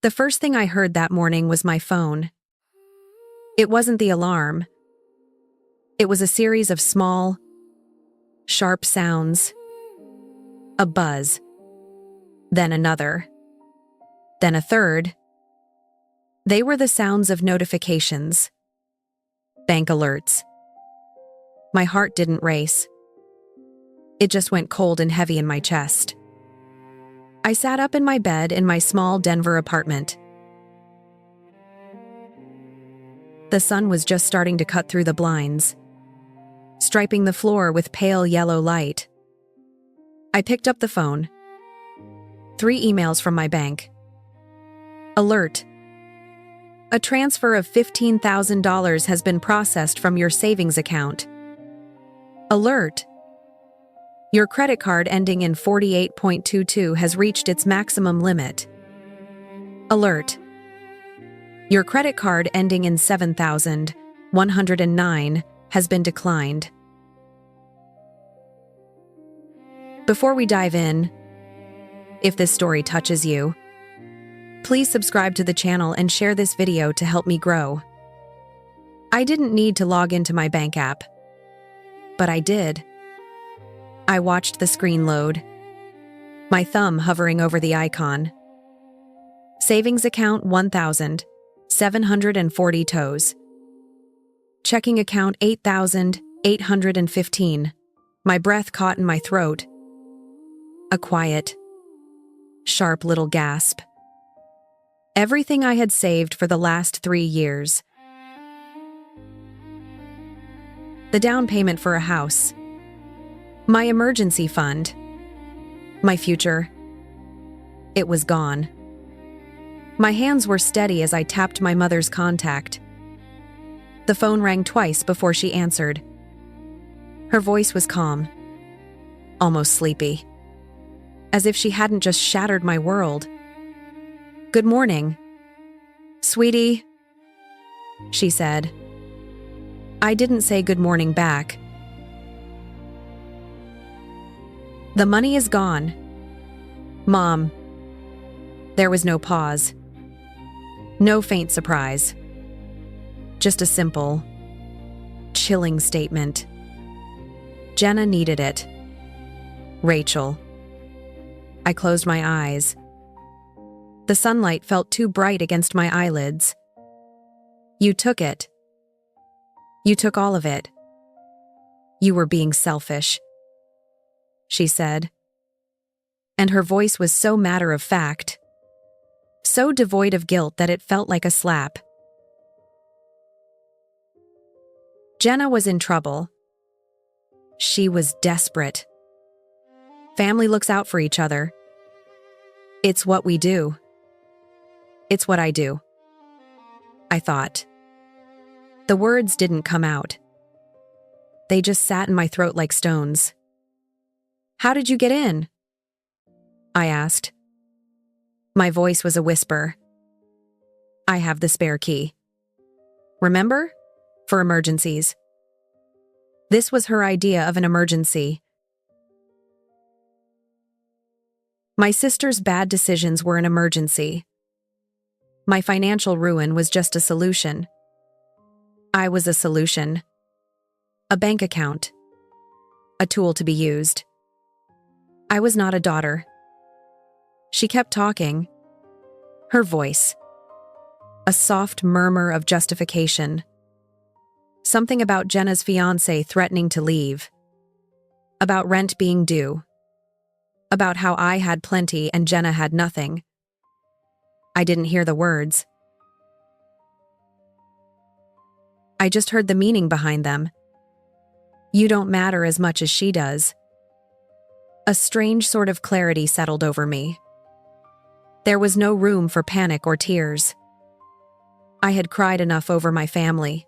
The first thing I heard that morning was my phone. It wasn't the alarm. It was a series of small, sharp sounds. A buzz. Then another. Then a third. They were the sounds of notifications. Bank alerts. My heart didn't race. It just went cold and heavy in my chest. I sat up in my bed in my small Denver apartment. The sun was just starting to cut through the blinds, striping the floor with pale yellow light. I picked up the phone. 3 emails from my bank. Alert. A transfer of $15,000 has been processed from your savings account. Alert. Your credit card ending in 48.22 has reached its maximum limit. Alert. Your credit card ending in 7,109 has been declined. Before we dive in, if this story touches you, please subscribe to the channel and share this video to help me grow. I didn't need to log into my bank app, but I did. I watched the screen load, my thumb hovering over the icon. Savings account 1,740 toes. Checking account 8,815. My breath caught in my throat. A quiet, sharp little gasp. Everything I had saved for the last 3 years. The down payment for a house. My emergency fund. My future. It was gone. My hands were steady as I tapped my mother's contact. The phone rang twice before she answered. Her voice was calm, almost sleepy, as if she hadn't just shattered my world. Good morning, sweetie, she said. I didn't say good morning back. The money is gone, Mom. There was no pause. No faint surprise. Just a simple, chilling statement. Jenna needed it. Rachel. I closed my eyes. The sunlight felt too bright against my eyelids. You took it. You took all of it. You were being selfish, she said. And her voice was so matter-of-fact, so devoid of guilt that it felt like a slap. Jenna was in trouble. She was desperate. Family looks out for each other. It's what we do. It's what I do, I thought. The words didn't come out. They just sat in my throat like stones. How did you get in? I asked. My voice was a whisper. I have the spare key. Remember? For emergencies. This was her idea of an emergency. My sister's bad decisions were an emergency. My financial ruin was just a solution. I was a solution. A bank account. A tool to be used. I was not a daughter. She kept talking. Her voice. A soft murmur of justification. Something about Jenna's fiancé threatening to leave. About rent being due. About how I had plenty and Jenna had nothing. I didn't hear the words. I just heard the meaning behind them. You don't matter as much as she does. A strange sort of clarity settled over me. There was no room for panic or tears. I had cried enough over my family.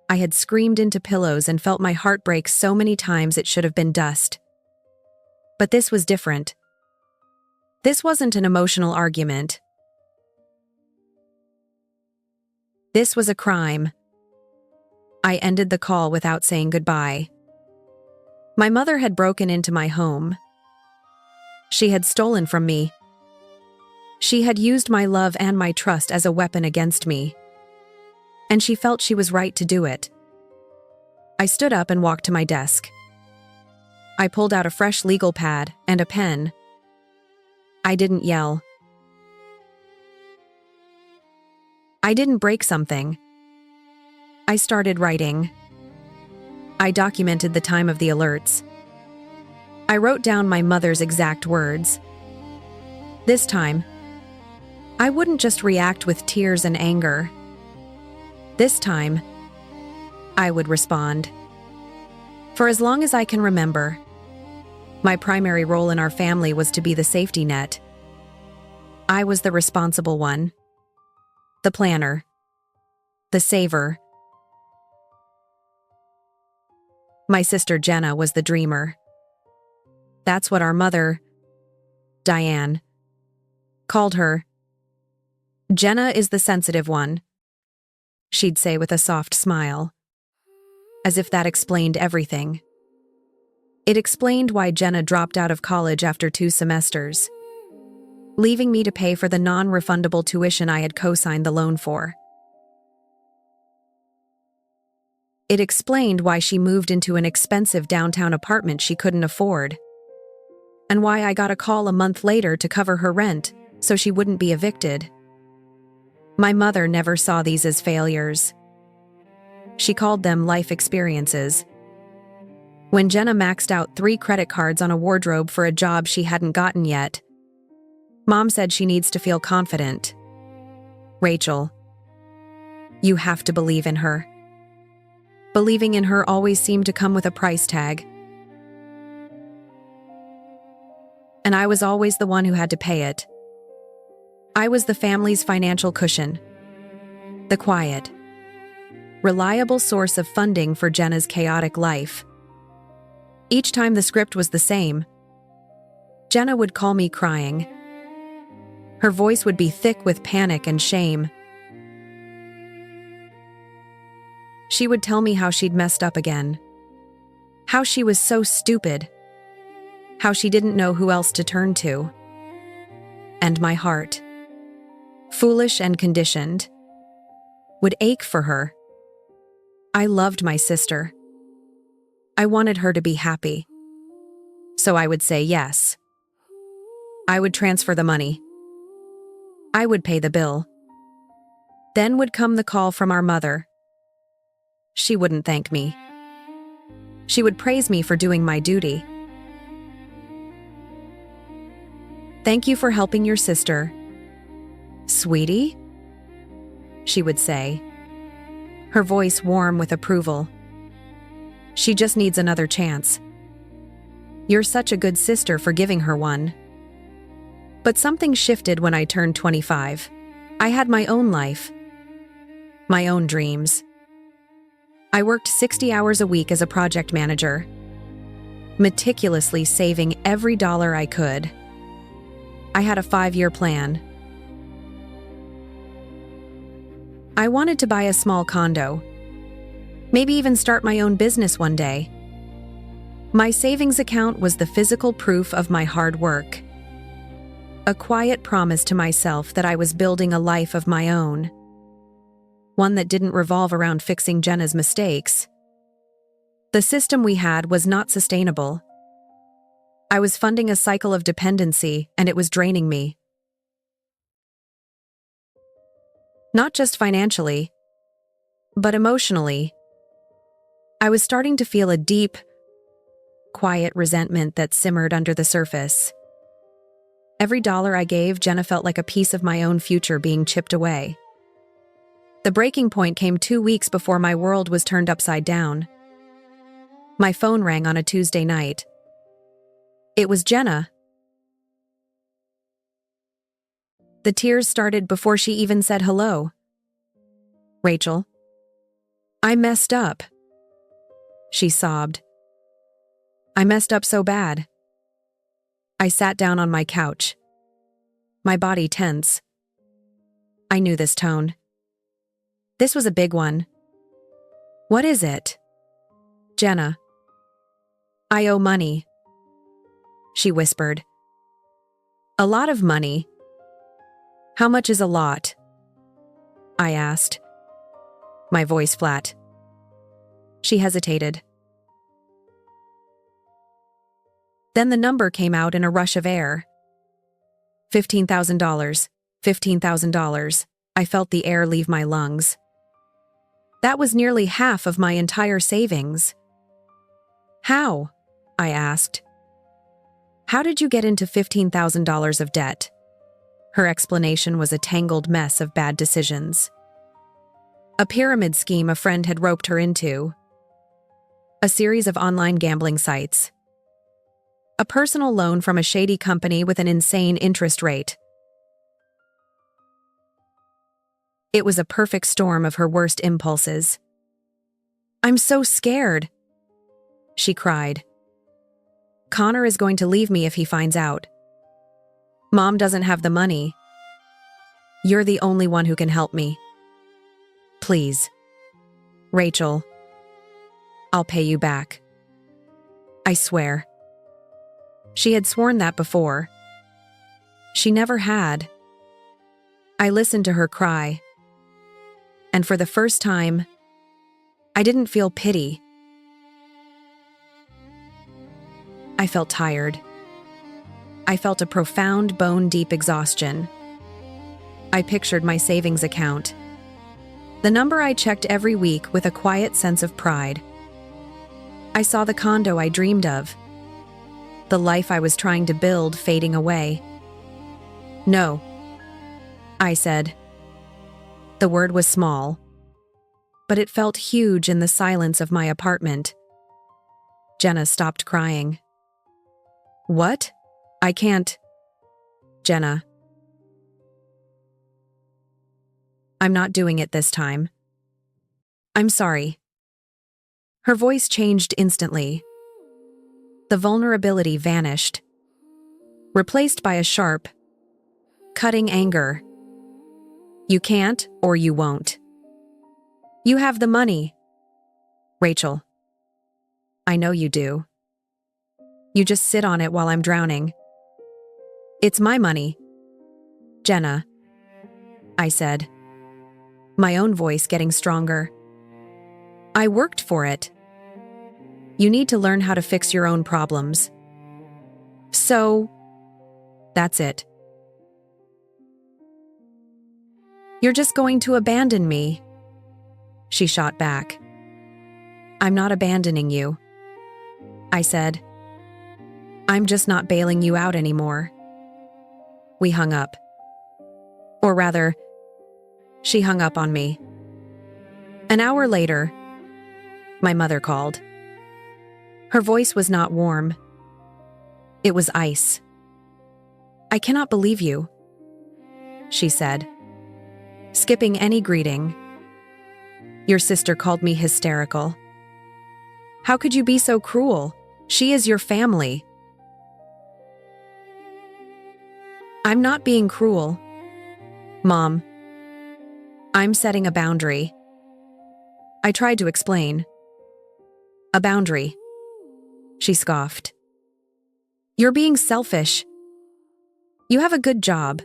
I had screamed into pillows and felt my heart break so many times it should have been dust. But this was different. This wasn't an emotional argument. This was a crime. I ended the call without saying goodbye. My mother had broken into my home. She had stolen from me. She had used my love and my trust as a weapon against me, and she felt she was right to do it. I stood up and walked to my desk. I pulled out a fresh legal pad and a pen. I didn't yell. I didn't break something. I started writing. I documented the time of the alerts. I wrote down my mother's exact words. This time, I wouldn't just react with tears and anger. This time, I would respond. For as long as I can remember, my primary role in our family was to be the safety net. I was the responsible one, the planner, the saver. My sister Jenna was the dreamer. That's what our mother, Diane, called her. Jenna is the sensitive one, she'd say with a soft smile, as if that explained everything. It explained why Jenna dropped out of college after 2 semesters, leaving me to pay for the non-refundable tuition I had co-signed the loan for. It explained why she moved into an expensive downtown apartment she couldn't afford, and why I got a call a month later to cover her rent so she wouldn't be evicted. My mother never saw these as failures. She called them life experiences. When Jenna maxed out 3 credit cards on a wardrobe for a job she hadn't gotten yet, Mom said she needs to feel confident. Rachel, you have to believe in her. Believing in her always seemed to come with a price tag. And I was always the one who had to pay it. I was the family's financial cushion, the quiet, reliable source of funding for Jenna's chaotic life. Each time the script was the same, Jenna would call me crying. Her voice would be thick with panic and shame. She would tell me how she'd messed up again, how she was so stupid, how she didn't know who else to turn to. And my heart, foolish and conditioned, would ache for her. I loved my sister. I wanted her to be happy. So I would say yes. I would transfer the money. I would pay the bill. Then would come the call from our mother. She wouldn't thank me. She would praise me for doing my duty. Thank you for helping your sister. Sweetie? She would say, her voice warm with approval. She just needs another chance. You're such a good sister for giving her one. But something shifted when I turned 25. I had my own life, my own dreams. I worked 60 hours a week as a project manager, meticulously saving every dollar I could. I had a 5-year plan. I wanted to buy a small condo, maybe even start my own business one day. My savings account was the physical proof of my hard work, a quiet promise to myself that I was building a life of my own, one that didn't revolve around fixing Jenna's mistakes. The system we had was not sustainable. I was funding a cycle of dependency, and it was draining me. Not just financially, but emotionally. I was starting to feel a deep, quiet resentment that simmered under the surface. Every dollar I gave, Jenna felt like a piece of my own future being chipped away. The breaking point came 2 weeks before my world was turned upside down. My phone rang on a Tuesday night. It was Jenna. The tears started before she even said hello. Rachel, I messed up. She sobbed. I messed up so bad. I sat down on my couch, my body tense. I knew this tone. This was a big one. What is it? Jenna. I owe money, she whispered. A lot of money. How much is a lot? I asked, my voice flat. She hesitated. Then the number came out in a rush of air. $15,000. $15,000. I felt the air leave my lungs. That was nearly half of my entire savings. How? I asked. How did you get into $15,000 of debt? Her explanation was a tangled mess of bad decisions. A pyramid scheme a friend had roped her into. A series of online gambling sites. A personal loan from a shady company with an insane interest rate. It was a perfect storm of her worst impulses. I'm so scared, she cried. Connor is going to leave me if he finds out. Mom doesn't have the money. You're the only one who can help me. Please. Rachel. I'll pay you back. I swear. She had sworn that before. She never had. I listened to her cry. And for the first time, I didn't feel pity. I felt tired. I felt a profound, bone-deep exhaustion. I pictured my savings account. The number I checked every week with a quiet sense of pride. I saw the condo I dreamed of. The life I was trying to build fading away. No, I said. The word was small, but it felt huge in the silence of my apartment. Jenna stopped crying. What? I can't. Jenna. I'm not doing it this time. I'm sorry. Her voice changed instantly. The vulnerability vanished, replaced by a sharp, cutting anger. You can't or you won't. You have the money. Rachel. I know you do. You just sit on it while I'm drowning. It's my money. Jenna. I said, my own voice getting stronger. I worked for it. You need to learn how to fix your own problems. So, that's it. You're just going to abandon me, she shot back. I'm not abandoning you, I said. I'm just not bailing you out anymore. We hung up. Or rather, she hung up on me. An hour later, my mother called. Her voice was not warm. It was ice. I cannot believe you, she said, skipping any greeting. Your sister called me hysterical. How could you be so cruel? She is your family. I'm not being cruel. Mom, I'm setting a boundary. I tried to explain. A boundary. She scoffed. You're being selfish. You have a good job.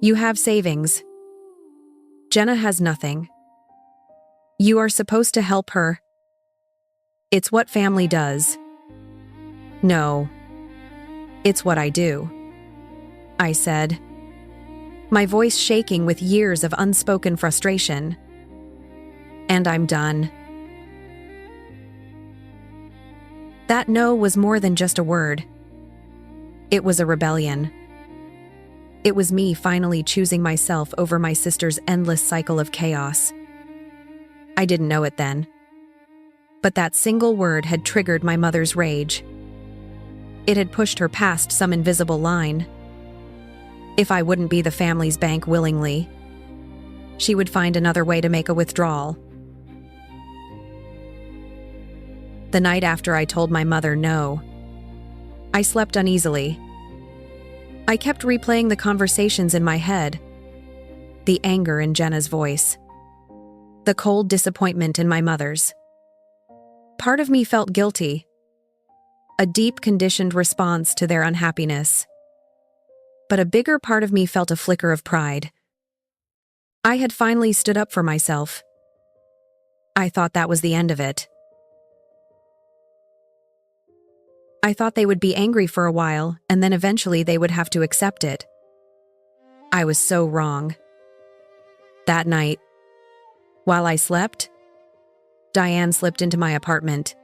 You have savings. Jenna has nothing. You are supposed to help her. It's what family does. No. It's what I do, I said, my voice shaking with years of unspoken frustration. And I'm done. That no was more than just a word. It was a rebellion. It was me finally choosing myself over my sister's endless cycle of chaos. I didn't know it then. But that single word had triggered my mother's rage. It had pushed her past some invisible line. If I wouldn't be the family's bank willingly, she would find another way to make a withdrawal. The night after I told my mother no, I slept uneasily. I kept replaying the conversations in my head, the anger in Jenna's voice, the cold disappointment in my mother's. Part of me felt guilty, a deep conditioned response to their unhappiness. but a bigger part of me felt a flicker of pride. I had finally stood up for myself. I thought that was the end of it. I thought they would be angry for a while, and then eventually they would have to accept it. I was so wrong. That night, while I slept, Diane slipped into my apartment.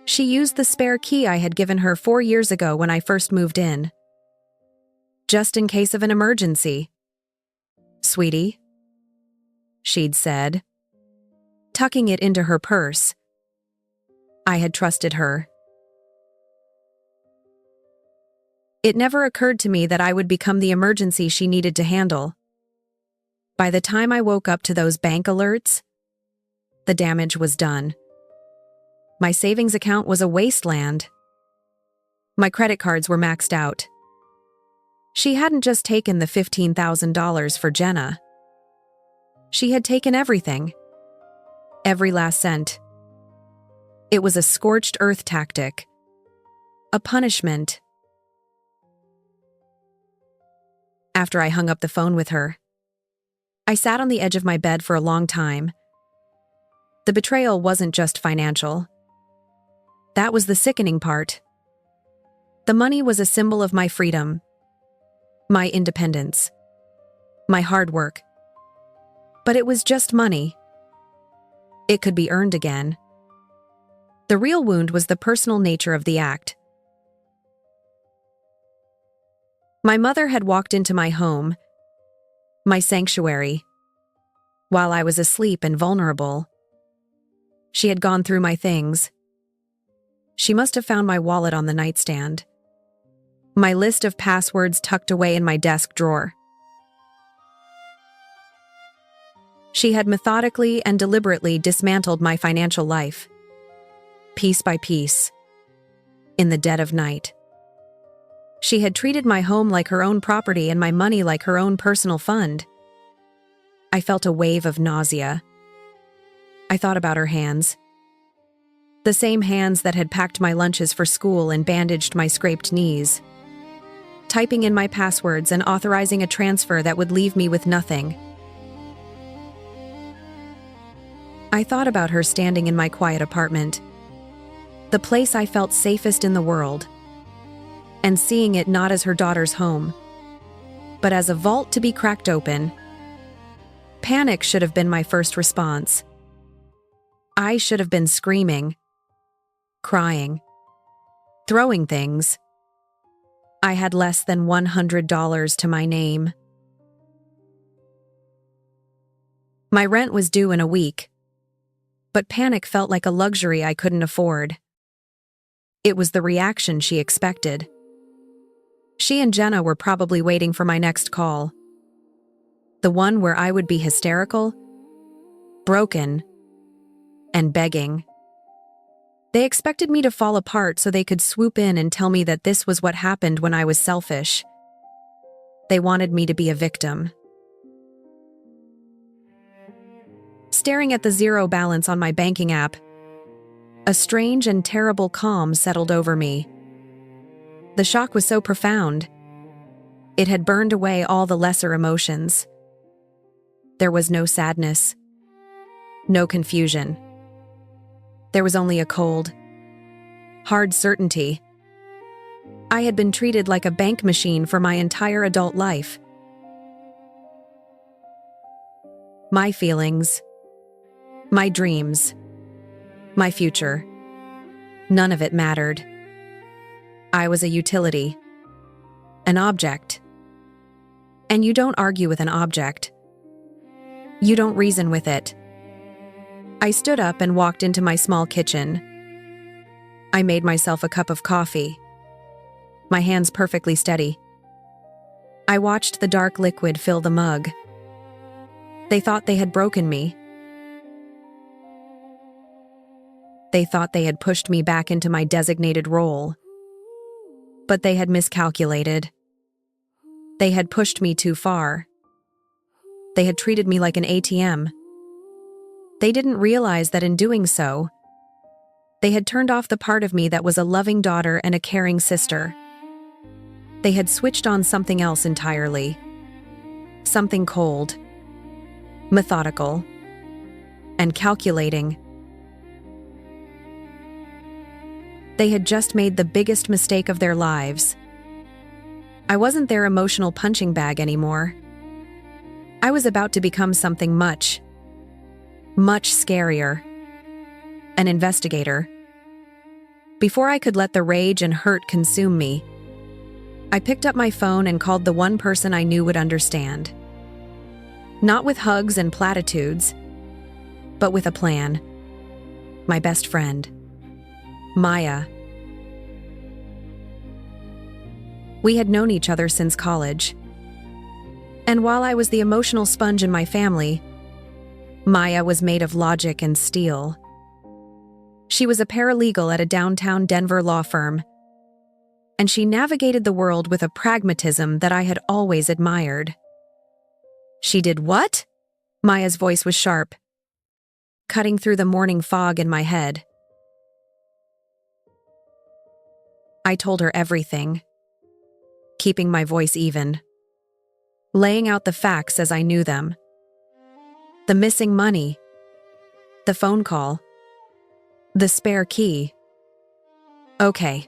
She used the spare key I had given her 4 years ago when I first moved in. Just in case of an emergency. "Sweetie," she'd said, tucking it into her purse. I had trusted her. It never occurred to me that I would become the emergency she needed to handle. By the time I woke up to those bank alerts, the damage was done. My savings account was a wasteland. My credit cards were maxed out. She hadn't just taken the $15,000 for Jenna. She had taken everything. Every last cent. It was a scorched earth tactic. A punishment. After I hung up the phone with her, I sat on the edge of my bed for a long time. The betrayal wasn't just financial. That was the sickening part. The money was a symbol of my freedom, my independence, my hard work. But it was just money. It could be earned again. The real wound was the personal nature of the act. My mother had walked into my home, my sanctuary, while I was asleep and vulnerable. She had gone through my things. She must have found my wallet on the nightstand, my list of passwords tucked away in my desk drawer. She had methodically and deliberately dismantled my financial life, piece by piece, in the dead of night. She had treated my home like her own property and my money like her own personal fund. I felt a wave of nausea. I thought about her hands. The same hands that had packed my lunches for school and bandaged my scraped knees. Typing in my passwords and authorizing a transfer that would leave me with nothing. I thought about her standing in my quiet apartment, the place I felt safest in the world, and seeing it not as her daughter's home, but as a vault to be cracked open. Panic should have been my first response. I should have been screaming, crying, throwing things. I had less than $100 to my name. My rent was due in a week, but panic felt like a luxury I couldn't afford. It was the reaction she expected. She and Jenna were probably waiting for my next call. The one where I would be hysterical, broken, and begging. They expected me to fall apart so they could swoop in and tell me that this was what happened when I was selfish. They wanted me to be a victim. Staring at the zero balance on my banking app, a strange and terrible calm settled over me. The shock was so profound. It had burned away all the lesser emotions. There was no sadness, no confusion. There was only a cold, hard certainty. I had been treated like a bank machine for my entire adult life. My feelings, my dreams, my future, none of it mattered. I was a utility, an object. And you don't argue with an object. You don't reason with it. I stood up and walked into my small kitchen. I made myself a cup of coffee, my hands perfectly steady. I watched the dark liquid fill the mug. They thought they had broken me. They thought they had pushed me back into my designated role. But they had miscalculated. They had pushed me too far. They had treated me like an ATM. They didn't realize that in doing so, they had turned off the part of me that was a loving daughter and a caring sister. they had switched on something else entirely. Something cold, methodical, and calculating. They had just made the biggest mistake of their lives. I wasn't their emotional punching bag anymore. I was about to become something much, much scarier. An investigator. Before I could let the rage and hurt consume me, I picked up my phone and called the one person I knew would understand. Not with hugs and platitudes, but with a plan. My best friend, Maya. We had known each other since college. And while I was the emotional sponge in my family, Maya was made of logic and steel. She was a paralegal at a downtown Denver law firm, and she navigated the world with a pragmatism that I had always admired. She did what? Maya's voice was sharp, cutting through the morning fog in my head. I told her everything, keeping my voice even, laying out the facts as I knew them. The missing money, the phone call, the spare key. Okay,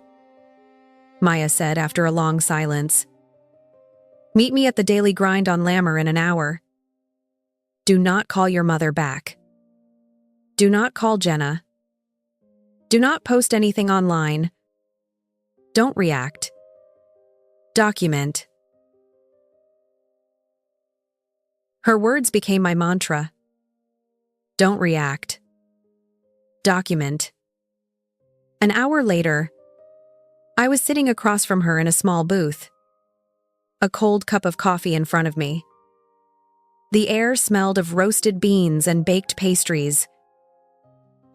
Maya said after a long silence. Meet me at the Daily Grind on Lammer in an hour. Do not call your mother back. Do not call Jenna. Do not post anything online. Don't react. Document. Her words became my mantra. Don't react. Document. An hour later, I was sitting across from her in a small booth, a cold cup of coffee in front of me. The air smelled of roasted beans and baked pastries,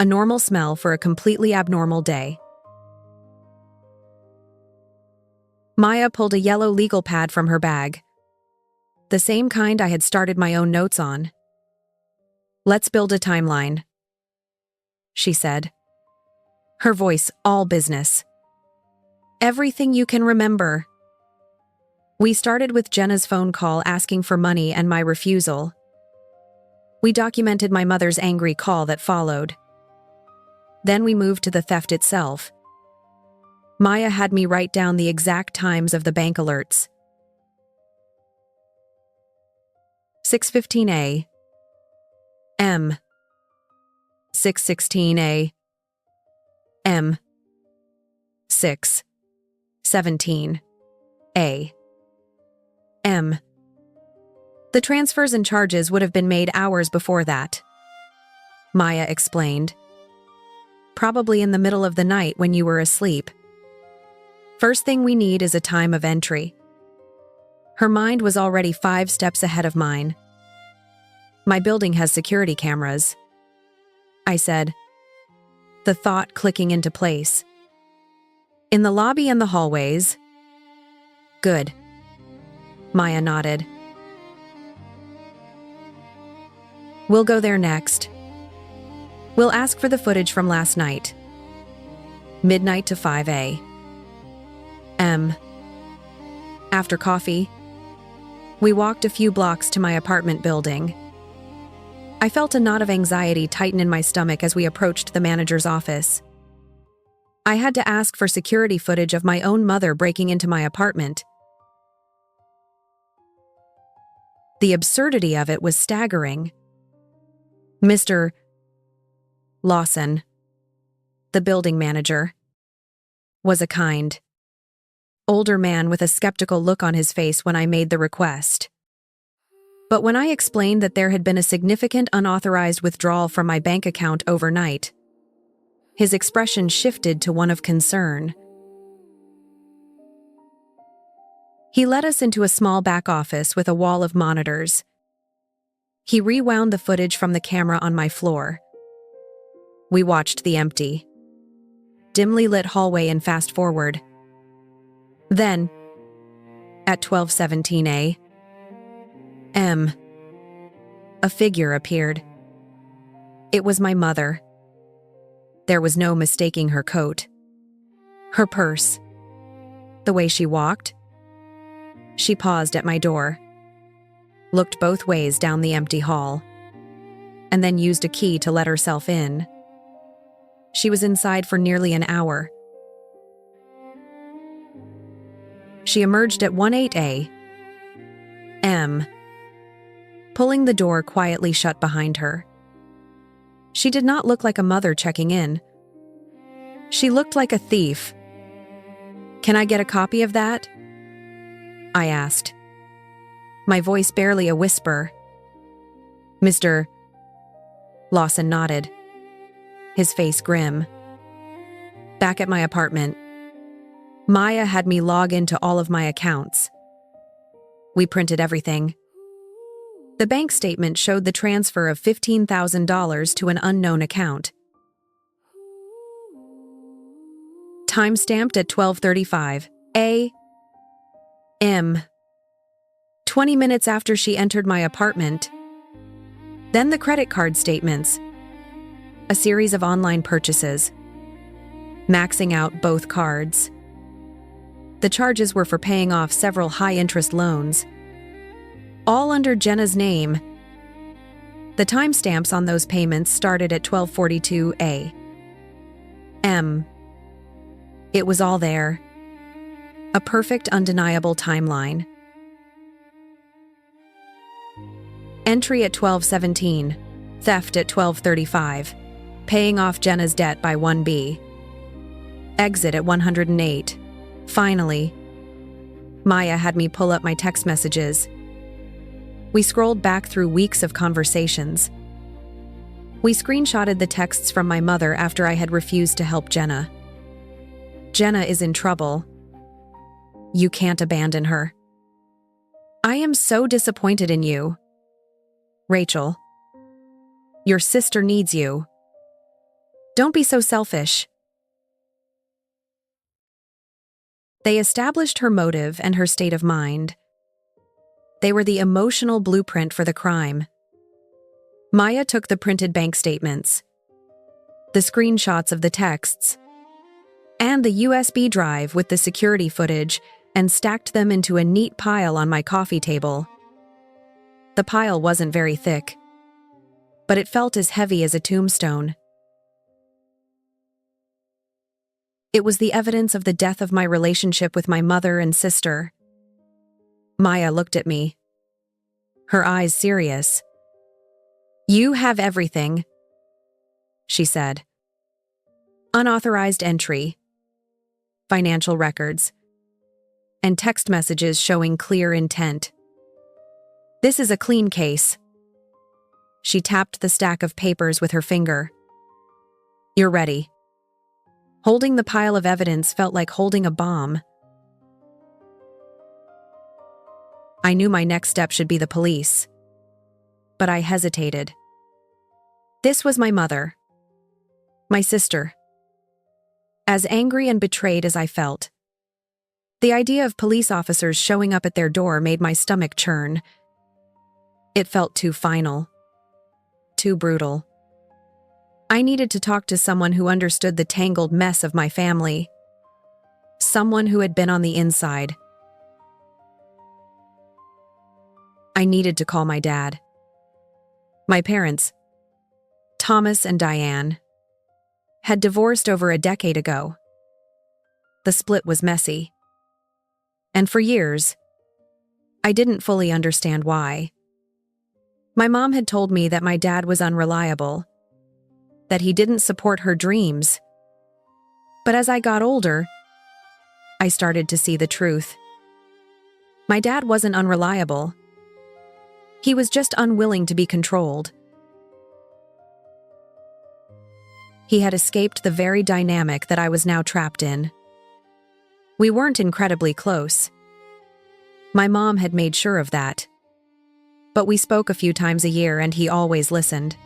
a normal smell for a completely abnormal day. Maya pulled a yellow legal pad from her bag, the same kind I had started my own notes on. Let's build a timeline, she said, her voice all business. Everything you can remember. We started with Jenna's phone call asking for money and my refusal. We documented my mother's angry call that followed. Then we moved to the theft itself. Maya had me write down the exact times of the bank alerts. 6:15 a.m. 6:16 a.m. 6:17 a.m. The transfers and charges would have been made hours before that, Maya explained. Probably in the middle of the night when you were asleep. First thing we need is a time of entry. Her mind was already 5 steps ahead of mine. My building has security cameras, I said, the thought clicking into place. In the lobby and the hallways. Good. Maya nodded. We'll go there next. We'll ask for the footage from last night. Midnight to 5 a.m. After coffee, we walked a few blocks to my apartment building. I felt a knot of anxiety tighten in my stomach as we approached the manager's office. I had to ask for security footage of my own mother breaking into my apartment. The absurdity of it was staggering. Mr. Lawson, the building manager, was a kind, older man with a skeptical look on his face when I made the request. But when I explained that there had been a significant unauthorized withdrawal from my bank account overnight, his expression shifted to one of concern. He led us into a small back office with a wall of monitors. He rewound the footage from the camera on my floor. We watched the empty, dimly lit hallway and fast forward. Then, at 12:17 a.m., a figure appeared. It was my mother. There was no mistaking her coat, her purse, the way she walked. She paused at my door, looked both ways down the empty hall, and then used a key to let herself in. She was inside for nearly an hour. She emerged at 1:08 a.m., pulling the door quietly shut behind her. She did not look like a mother checking in. She looked like a thief. "Can I get a copy of that?" I asked, my voice barely a whisper. "Mr. Lawson nodded, his face grim. Back at my apartment, Maya had me log into all of my accounts. We printed everything. The bank statement showed the transfer of $15,000 to an unknown account. Timestamped at 12:35 a.m. 20 minutes after she entered my apartment. Then the credit card statements. A series of online purchases, maxing out both cards. The charges were for paying off several high-interest loans, all under Jenna's name. The timestamps on those payments started at 12:42 a.m. It was all there. A perfect, undeniable timeline. Entry at 12:17, theft at 12:35, paying off Jenna's debt by 1B. Exit at 108. Finally, Maya had me pull up my text messages. We scrolled back through weeks of conversations. We screenshotted the texts from my mother after I had refused to help Jenna. "Jenna is in trouble. You can't abandon her. I am so disappointed in you. Rachel, your sister needs you. Don't be so selfish." They established her motive and her state of mind. They were the emotional blueprint for the crime. Maya took the printed bank statements, the screenshots of the texts, and the USB drive with the security footage and stacked them into a neat pile on my coffee table. The pile wasn't very thick, but it felt as heavy as a tombstone. It was the evidence of the death of my relationship with my mother and sister. Maya looked at me, her eyes serious. "You have everything," she said. "Unauthorized entry, financial records, and text messages showing clear intent. This is a clean case." She tapped the stack of papers with her finger. "You're ready." Holding the pile of evidence felt like holding a bomb. I knew my next step should be the police, but I hesitated. This was my mother, my sister. As angry and betrayed as I felt, the idea of police officers showing up at their door made my stomach churn. It felt too final, too brutal. I needed to talk to someone who understood the tangled mess of my family, someone who had been on the inside. I needed to call my dad. My parents, Thomas and Diane, had divorced over a decade ago. The split was messy, and for years, I didn't fully understand why. My mom had told me that my dad was unreliable, that he didn't support her dreams. But as I got older, I started to see the truth. My dad wasn't unreliable. He was just unwilling to be controlled. He had escaped the very dynamic that I was now trapped in. We weren't incredibly close. My mom had made sure of that. But we spoke a few times a year and he always listened.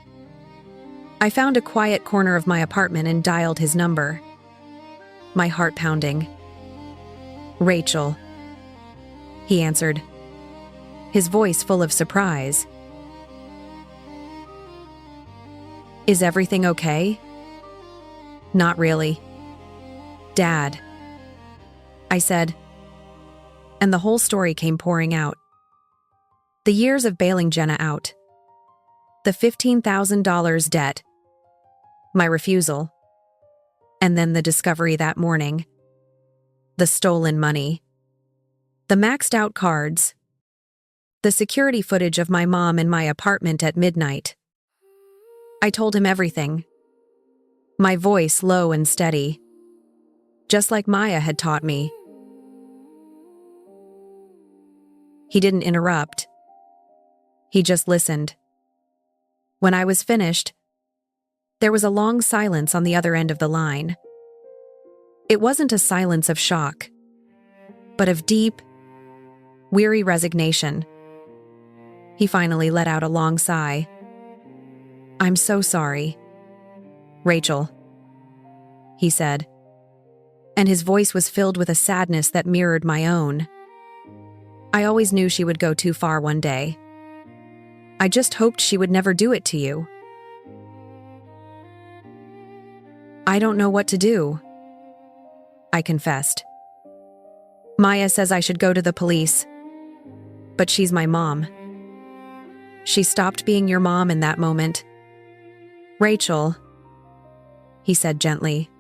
I found a quiet corner of my apartment and dialed his number. My heart pounding. "Rachel," he answered, his voice full of surprise. "Is everything okay?" "Not really." "Dad," I said. and the whole story came pouring out. The years of bailing Jenna out. The $15,000 debt. My refusal. And then the discovery that morning. The stolen money. The maxed out cards. The security footage of my mom in my apartment at midnight. I told him everything. My voice low and steady. Just like Maya had taught me. He didn't interrupt. He just listened. When I was finished, there was a long silence on the other end of the line. It wasn't a silence of shock, but of deep, weary resignation. He finally let out a long sigh. "I'm so sorry, Rachel," he said, and his voice was filled with a sadness that mirrored my own. "I always knew she would go too far one day. I just hoped she would never do it to you." "I don't know what to do," I confessed. "Maya says I should go to the police, but she's my mom. She stopped being your mom in that moment." "Rachel," he said gently,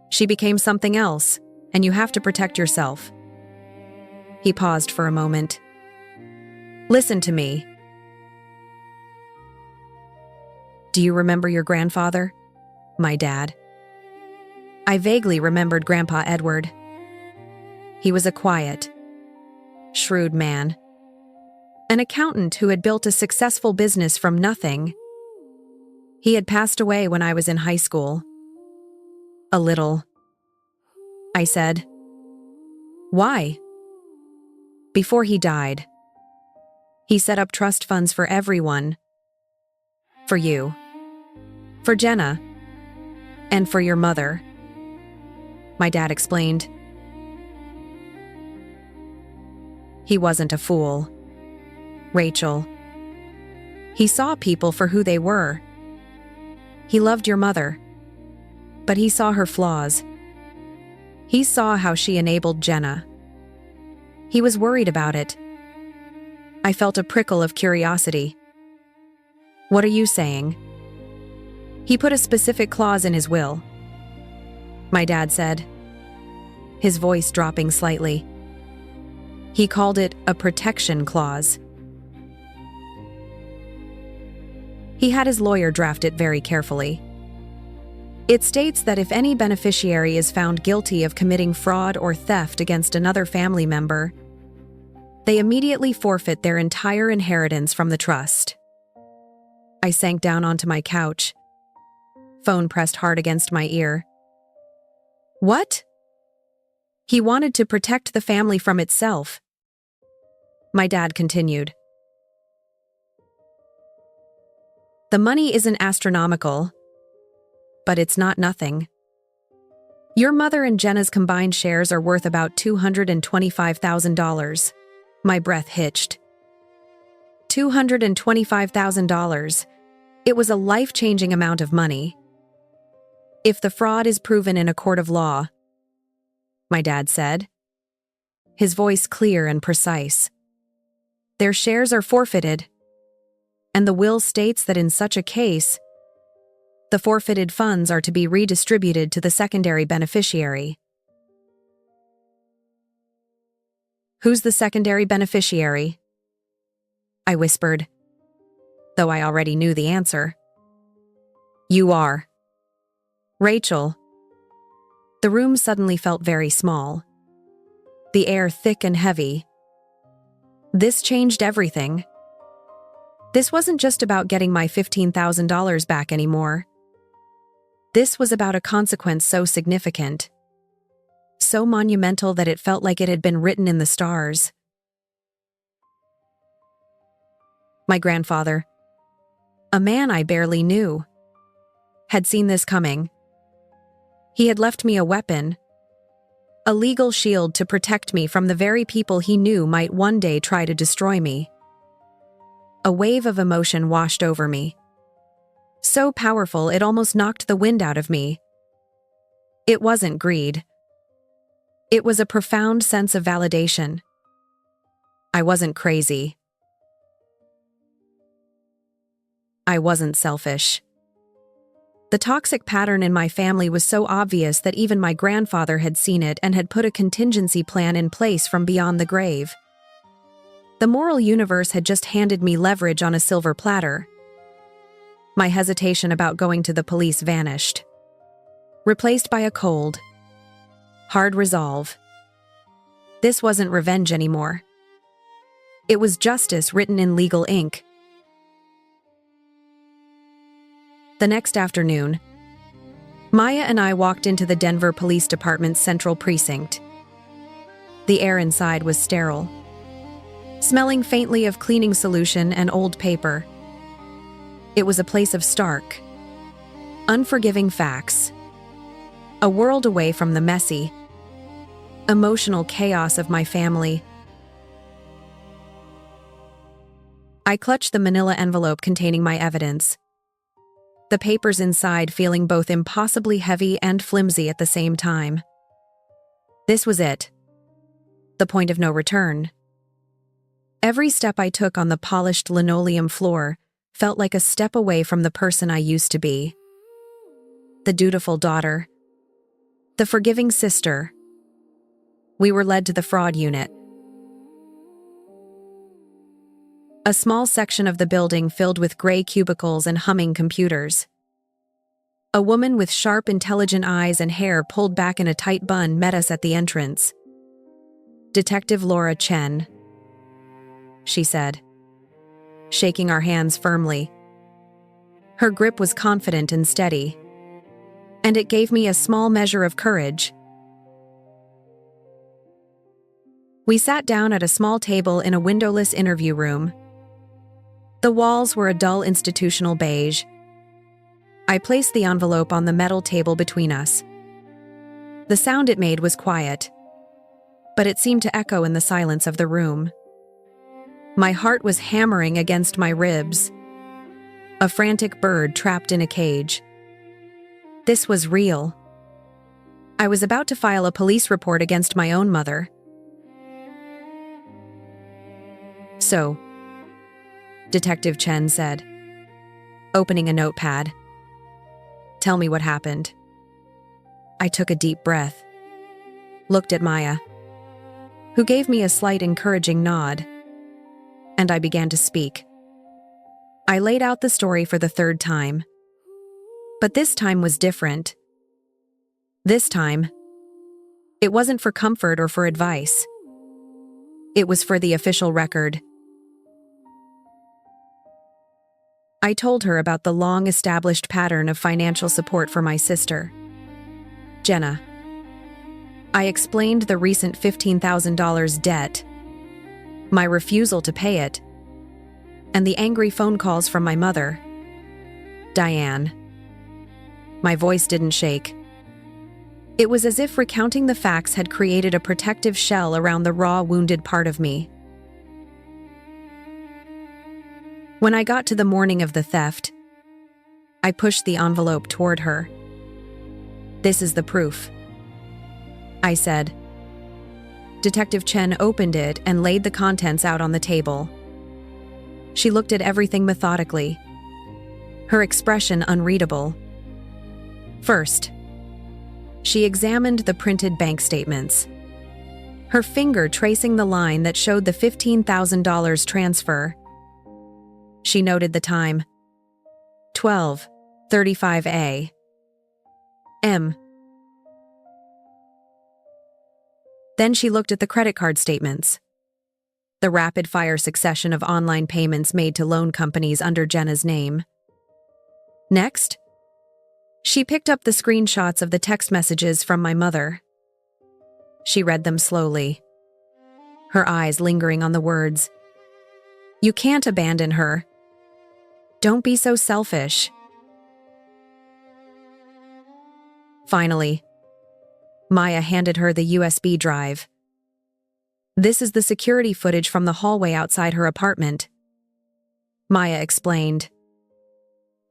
"she became something else, and you have to protect yourself." He paused for a moment. "Listen to me. Do you remember your grandfather? My dad?" I vaguely remembered Grandpa Edward. He was a quiet, shrewd man. An accountant who had built a successful business from nothing. He had passed away when I was in high school. "A little," I said. "Why?" "Before he died, he set up trust funds for everyone. For you. For Jenna. And for your mother," my dad explained. He wasn't a fool, Rachel. He saw people for who they were. He loved your mother, but he saw her flaws. He saw how she enabled Jenna. He was worried about it. I felt a prickle of curiosity. "What are you saying?" "He put a specific clause in his will," my dad said, his voice dropping slightly. He called it a protection clause. He had his lawyer draft it very carefully. It states that if any beneficiary is found guilty of committing fraud or theft against another family member, they immediately forfeit their entire inheritance from the trust. I sank down onto my couch, phone pressed hard against my ear. "What?" "He wanted to protect the family from itself," my dad continued. "The money isn't astronomical, but it's not nothing. Your mother and Jenna's combined shares are worth about $225,000. My breath hitched. $225,000. It was a life-changing amount of money. If the fraud is proven in a court of law, my dad said, his voice clear and precise, their shares are forfeited, and the will states that in such a case, the forfeited funds are to be redistributed to the secondary beneficiary. "Who's the secondary beneficiary?" I whispered, though I already knew the answer. "You are." "Rachel." The room suddenly felt very small, the air thick and heavy. This changed everything. This wasn't just about getting my $15,000 back anymore. This was about a consequence so significant, so monumental that it felt like it had been written in the stars. My grandfather, a man I barely knew, had seen this coming. He had left me a weapon, a legal shield to protect me from the very people he knew might one day try to destroy me. A wave of emotion washed over me, so powerful it almost knocked the wind out of me. It wasn't greed. It was a profound sense of validation. I wasn't crazy. I wasn't selfish. The toxic pattern in my family was so obvious that even my grandfather had seen it and had put a contingency plan in place from beyond the grave. The moral universe had just handed me leverage on a silver platter. My hesitation about going to the police vanished, replaced by a cold, hard resolve. This wasn't revenge anymore. It was justice written in legal ink. The next afternoon, Maya and I walked into the Denver Police Department's Central Precinct. The air inside was sterile, smelling faintly of cleaning solution and old paper. It was a place of stark, unforgiving facts, a world away from the messy, emotional chaos of my family. I clutched the manila envelope containing my evidence, the papers inside feeling both impossibly heavy and flimsy at the same time. This was it. The point of no return. Every step I took on the polished linoleum floor felt like a step away from the person I used to be. The dutiful daughter. The forgiving sister. We were led to the fraud unit. A small section of the building filled with gray cubicles and humming computers. A woman with sharp, intelligent eyes and hair pulled back in a tight bun met us at the entrance. "Detective Laura Chen," she said, shaking our hands firmly. Her grip was confident and steady, and it gave me a small measure of courage. We sat down at a small table in a windowless interview room. The walls were a dull institutional beige. I placed the envelope on the metal table between us. The sound it made was quiet, but it seemed to echo in the silence of the room. My heart was hammering against my ribs, a frantic bird trapped in a cage. This was real. I was about to file a police report against my own mother. "So," Detective Chen said, opening a notepad, "tell me what happened." I took a deep breath, looked at Maya, who gave me a slight encouraging nod, and I began to speak. I laid out the story for the third time. But this time was different. This time, it wasn't for comfort or for advice. It was for the official record. I told her about the long-established pattern of financial support for my sister, Jenna. I explained the recent $15,000 debt, my refusal to pay it, and the angry phone calls from my mother, Diane. My voice didn't shake. It was as if recounting the facts had created a protective shell around the raw, wounded part of me. When I got to the morning of the theft, I pushed the envelope toward her. "This is the proof," I said. Detective Chen opened it and laid the contents out on the table. She looked at everything methodically, her expression unreadable. First, she examined the printed bank statements, her finger tracing the line that showed the $15,000 transfer. She noted the time, 12:35 a.m. Then she looked at the credit card statements, the rapid-fire succession of online payments made to loan companies under Jenna's name. Next, she picked up the screenshots of the text messages from my mother. She read them slowly, her eyes lingering on the words, "You can't abandon her. Don't be so selfish." Finally, Maya handed her the USB drive. "This is the security footage from the hallway outside her apartment," Maya explained.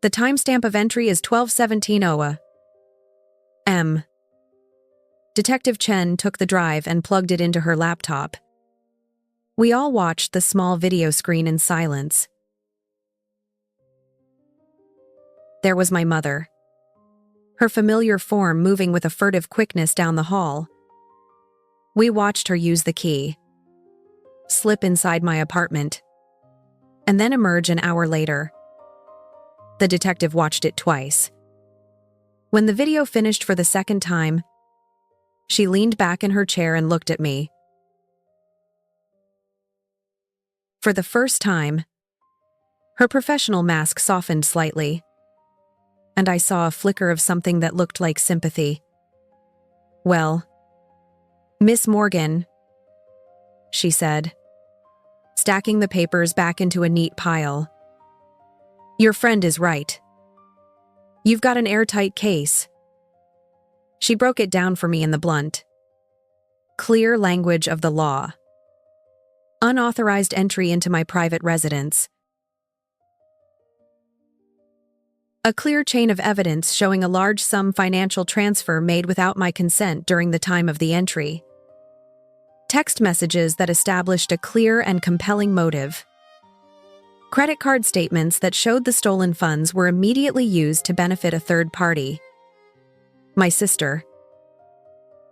"The timestamp of entry is 12:17 a.m. Detective Chen took the drive and plugged it into her laptop. We all watched the small video screen in silence. There was my mother, her familiar form moving with a furtive quickness down the hall. We watched her use the key, slip inside my apartment, and then emerge an hour later. The detective watched it twice. When the video finished for the second time, she leaned back in her chair and looked at me. For the first time, her professional mask softened slightly, and I saw a flicker of something that looked like sympathy. "Well, Miss Morgan," she said, stacking the papers back into a neat pile. "Your friend is right. You've got an airtight case." She broke it down for me in the blunt, clear language of the law. Unauthorized entry into my private residence. A clear chain of evidence showing a large sum financial transfer made without my consent during the time of the entry. Text messages that established a clear and compelling motive. Credit card statements that showed the stolen funds were immediately used to benefit a third party. My sister.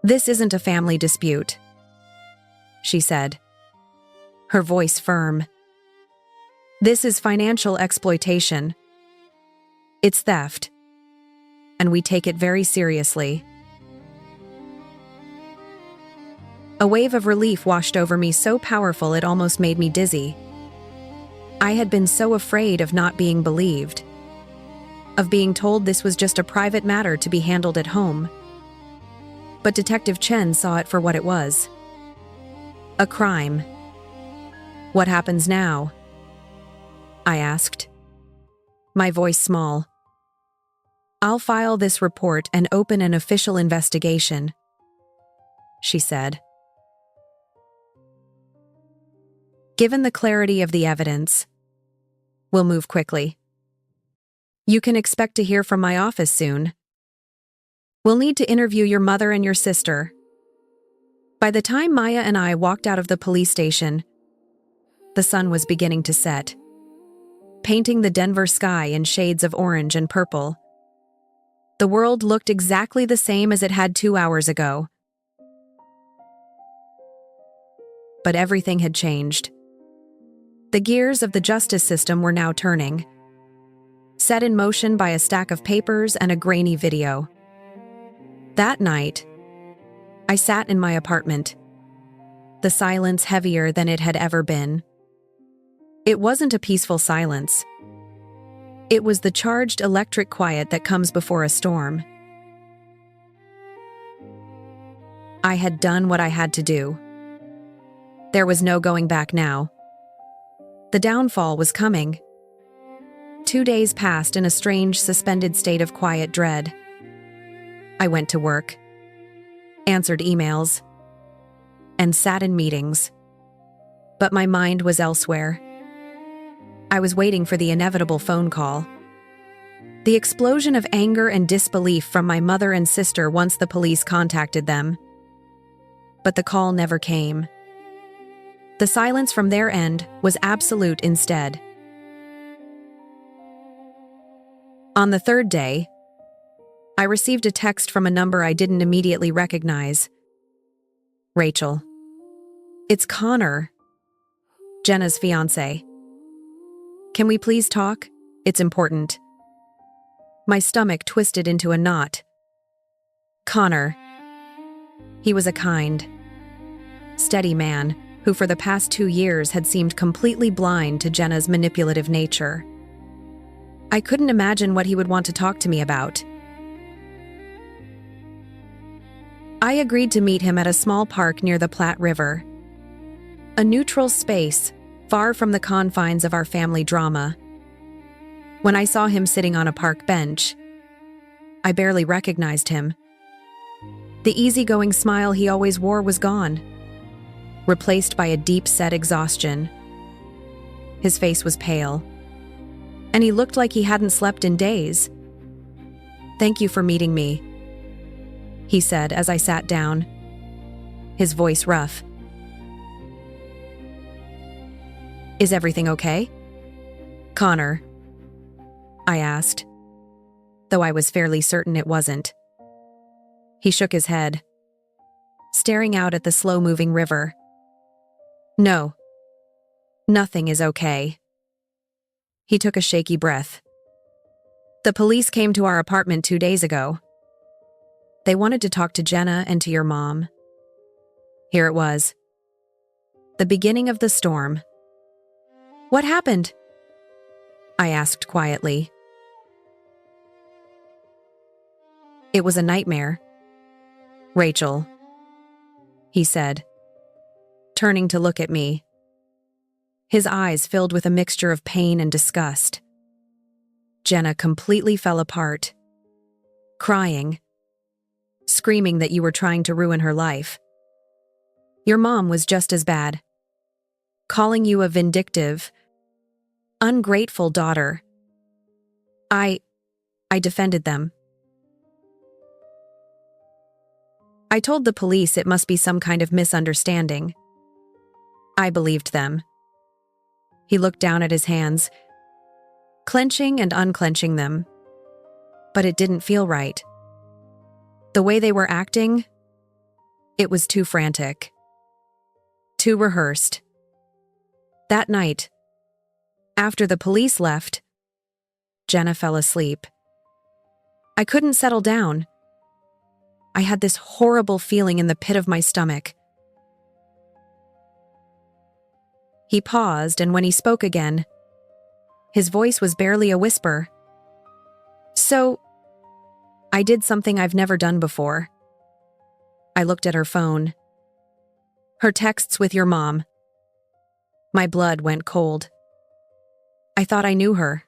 "This isn't a family dispute," she said, her voice firm. "This is financial exploitation. It's theft, and we take it very seriously." A wave of relief washed over me so powerful it almost made me dizzy. I had been so afraid of not being believed, of being told this was just a private matter to be handled at home. But Detective Chen saw it for what it was. A crime. "What happens now?" I asked, my voice small. "I'll file this report and open an official investigation," she said. "Given the clarity of the evidence, we'll move quickly. You can expect to hear from my office soon. We'll need to interview your mother and your sister." By the time Maya and I walked out of the police station, the sun was beginning to set, painting the Denver sky in shades of orange and purple. The world looked exactly the same as it had 2 hours ago. But everything had changed. The gears of the justice system were now turning, set in motion by a stack of papers and a grainy video. That night, I sat in my apartment, the silence heavier than it had ever been. It wasn't a peaceful silence. It was the charged electric quiet that comes before a storm. I had done what I had to do. There was no going back now. The downfall was coming. 2 days passed in a strange, suspended state of quiet dread. I went to work, answered emails, and sat in meetings. But my mind was elsewhere. I was waiting for the inevitable phone call. The explosion of anger and disbelief from my mother and sister once the police contacted them. But the call never came. The silence from their end was absolute instead. On the third day, I received a text from a number I didn't immediately recognize. "Rachel. It's Connor, Jenna's fiancé. Can we please talk? It's important." My stomach twisted into a knot. Connor. He was a kind, steady man who for the past 2 years had seemed completely blind to Jenna's manipulative nature. I couldn't imagine what he would want to talk to me about. I agreed to meet him at a small park near the Platte River. A neutral space, far from the confines of our family drama. When I saw him sitting on a park bench, I barely recognized him. The easygoing smile he always wore was gone, replaced by a deep-set exhaustion. His face was pale, and he looked like he hadn't slept in days. "Thank you for meeting me," he said as I sat down, his voice rough. Is everything okay? Connor, I asked, though I was fairly certain it wasn't. He shook his head, staring out at the slow-moving river. No, nothing is okay. He took a shaky breath. The police came to our apartment 2 days ago. They wanted to talk to Jenna and to your mom. Here it was. The beginning of the storm. What happened? I asked quietly. It was a nightmare. Rachel, he said, turning to look at me. His eyes filled with a mixture of pain and disgust. Jenna completely fell apart, crying, screaming that you were trying to ruin her life. Your mom was just as bad, calling you a vindictive, ungrateful daughter. I defended them. I told the police it must be some kind of misunderstanding. I believed them. He looked down at his hands, clenching and unclenching them. But it didn't feel right. The way they were acting, it was too frantic, too rehearsed. That night, after the police left, Jenna fell asleep. I couldn't settle down. I had this horrible feeling in the pit of my stomach. He paused, and when he spoke again, his voice was barely a whisper. So, I did something I've never done before. I looked at her phone. Her texts with your mom. My blood went cold. I thought I knew her.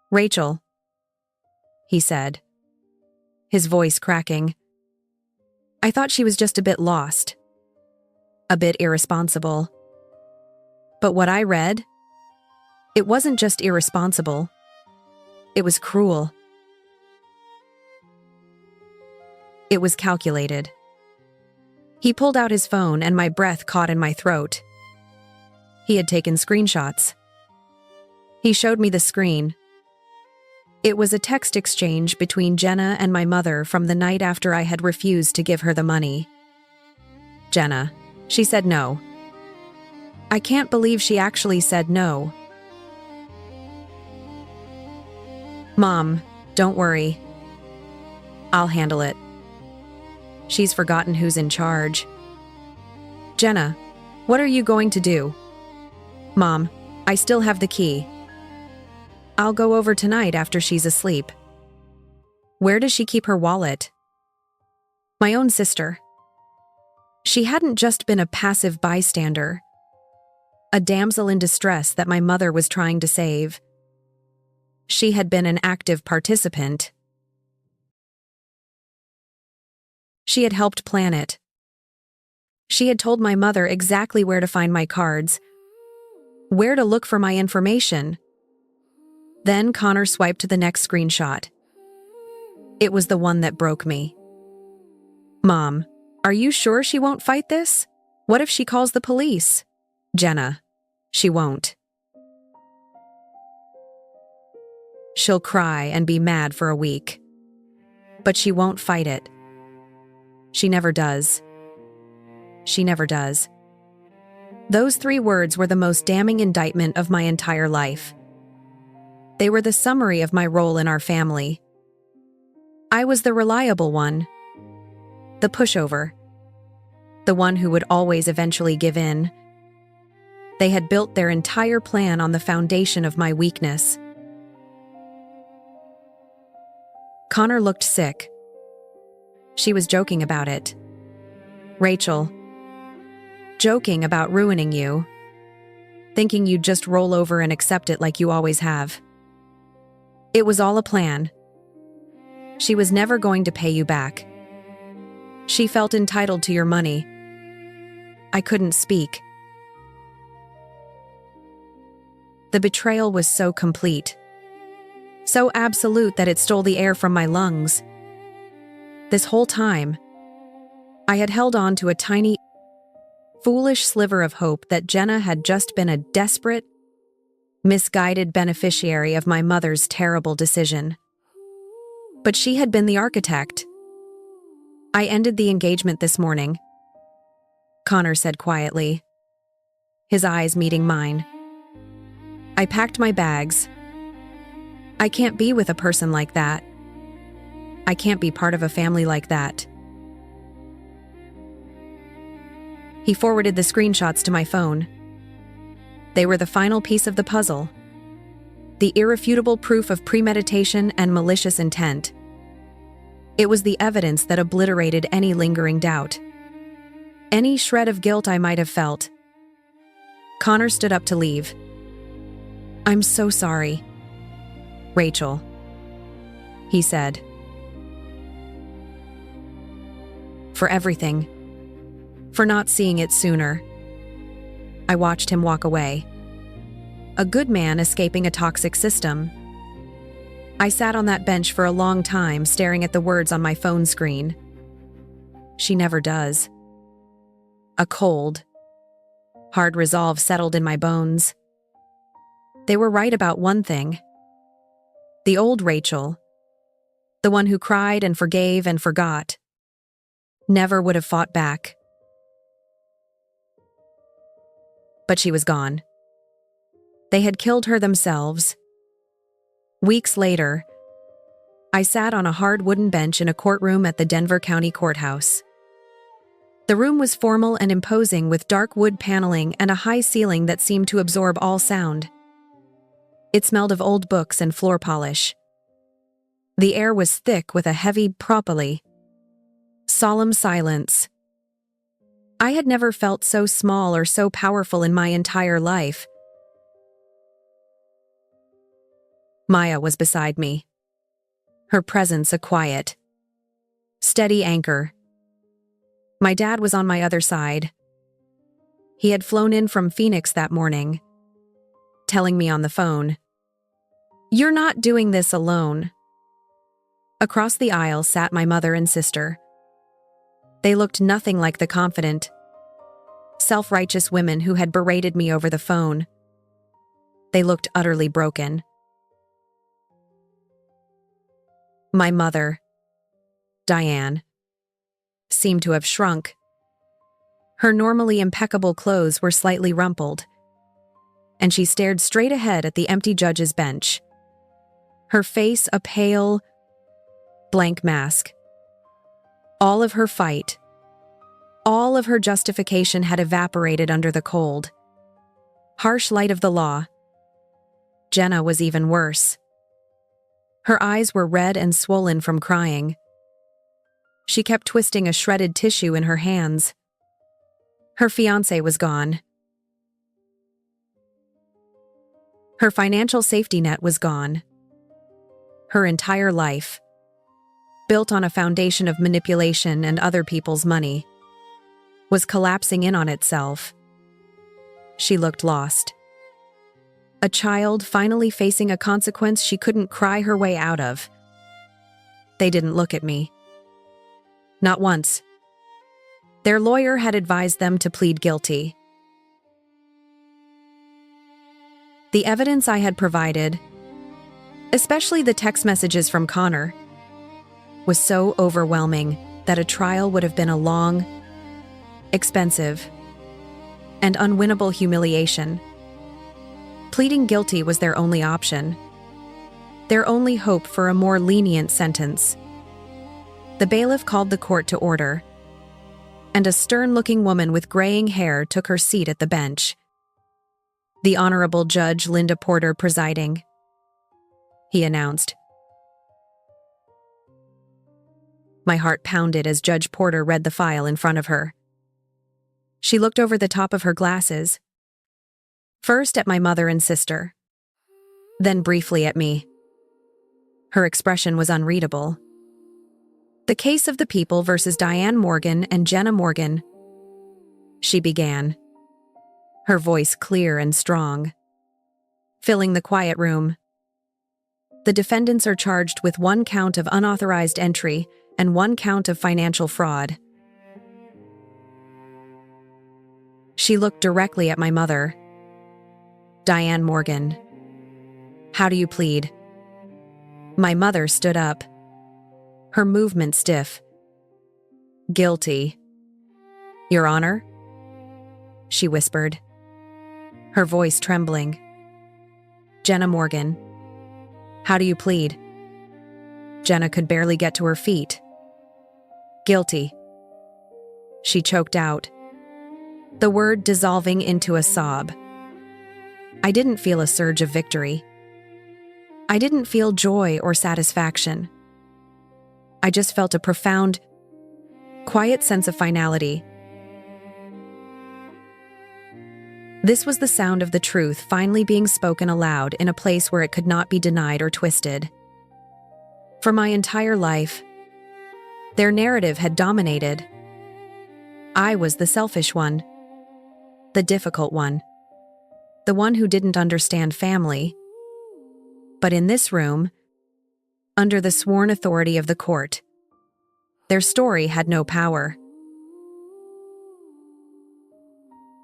Rachel, he said, his voice cracking. I thought she was just a bit lost, a bit irresponsible. But what I read, it wasn't just irresponsible. It was cruel. It was calculated. He pulled out his phone and my breath caught in my throat. He had taken screenshots. He showed me the screen. It was a text exchange between Jenna and my mother from the night after I had refused to give her the money. Jenna, she said no. I can't believe she actually said no. Mom, don't worry. I'll handle it. She's forgotten who's in charge. Jenna, what are you going to do? Mom, I still have the key. I'll go over tonight after she's asleep. Where does she keep her wallet? My own sister. She hadn't just been a passive bystander, a damsel in distress that my mother was trying to save. She had been an active participant. She had helped plan it. She had told my mother exactly where to find my cards, where to look for my information. Then Connor swiped to the next screenshot. It was the one that broke me. Mom, are you sure she won't fight this? What if she calls the police? Jenna, she won't. She'll cry and be mad for a week. But she won't fight it. She never does. She never does. Those 3 words were the most damning indictment of my entire life. They were the summary of my role in our family. I was the reliable one, the pushover, the one who would always eventually give in. They had built their entire plan on the foundation of my weakness. Connor looked sick. She was joking about it. Rachel, joking about ruining you, thinking you'd just roll over and accept it like you always have. It was all a plan. She was never going to pay you back. She felt entitled to your money. I couldn't speak. The betrayal was so complete, so absolute that it stole the air from my lungs. This whole time, I had held on to a tiny, foolish sliver of hope that Jenna had just been a desperate, misguided beneficiary of my mother's terrible decision. But she had been the architect. I ended the engagement this morning, Connor said quietly, his eyes meeting mine. I packed my bags. I can't be with a person like that. I can't be part of a family like that. He forwarded the screenshots to my phone. They were the final piece of the puzzle. The irrefutable proof of premeditation and malicious intent. It was the evidence that obliterated any lingering doubt. Any shred of guilt I might have felt. Connor stood up to leave. I'm so sorry, Rachel, he said. For everything. For not seeing it sooner. I watched him walk away. A good man escaping a toxic system. I sat on that bench for a long time staring at the words on my phone screen. She never does. A cold, hard resolve settled in my bones. They were right about one thing. The old Rachel, the one who cried and forgave and forgot, never would have fought back. But she was gone. They had killed her themselves. Weeks later, I sat on a hard wooden bench in a courtroom at the Denver County Courthouse. The room was formal and imposing with dark wood paneling and a high ceiling that seemed to absorb all sound. It smelled of old books and floor polish. The air was thick with a heavy propyl, solemn silence. I had never felt so small or so powerful in my entire life. Maya was beside me. Her presence a quiet, steady anchor. My dad was on my other side. He had flown in from Phoenix that morning, telling me on the phone, "You're not doing this alone." Across the aisle sat my mother and sister. They looked nothing like the confident, self-righteous women who had berated me over the phone. They looked utterly broken. My mother, Diane, seemed to have shrunk. Her normally impeccable clothes were slightly rumpled, and she stared straight ahead at the empty judge's bench. Her face a pale, blank mask. All of her fight, all of her justification had evaporated under the cold, harsh light of the law. Jenna was even worse. Her eyes were red and swollen from crying. She kept twisting a shredded tissue in her hands. Her fiancé was gone. Her financial safety net was gone. Her entire life, built on a foundation of manipulation and other people's money, was collapsing in on itself. She looked lost. A child finally facing a consequence she couldn't cry her way out of. They didn't look at me. Not once. Their lawyer had advised them to plead guilty. The evidence I had provided, especially the text messages from Connor, was so overwhelming that a trial would have been a long, expensive, and unwinnable humiliation. Pleading guilty was their only option, their only hope for a more lenient sentence. The bailiff called the court to order, and a stern-looking woman with graying hair took her seat at the bench. The Honorable Judge Linda Porter presiding, he announced. My heart pounded as Judge Porter read the file in front of her. She looked over the top of her glasses, first at my mother and sister, then briefly at me. Her expression was unreadable. The case of the people versus Diane Morgan and Jenna Morgan, she began, her voice clear and strong, filling the quiet room. The defendants are charged with 1 count of unauthorized entry and 1 count of financial fraud. She looked directly at my mother. "Diane Morgan, how do you plead?" My mother stood up, her movement stiff. "Guilty, Your Honor," she whispered, her voice trembling. "Jenna Morgan, how do you plead?" Jenna could barely get to her feet. "Guilty," she choked out, the word dissolving into a sob. I didn't feel a surge of victory. I didn't feel joy or satisfaction. I just felt a profound, quiet sense of finality. This was the sound of the truth finally being spoken aloud in a place where it could not be denied or twisted. For my entire life, their narrative had dominated. I was the selfish one, the difficult one, the one who didn't understand family. But in this room, under the sworn authority of the court, their story had no power.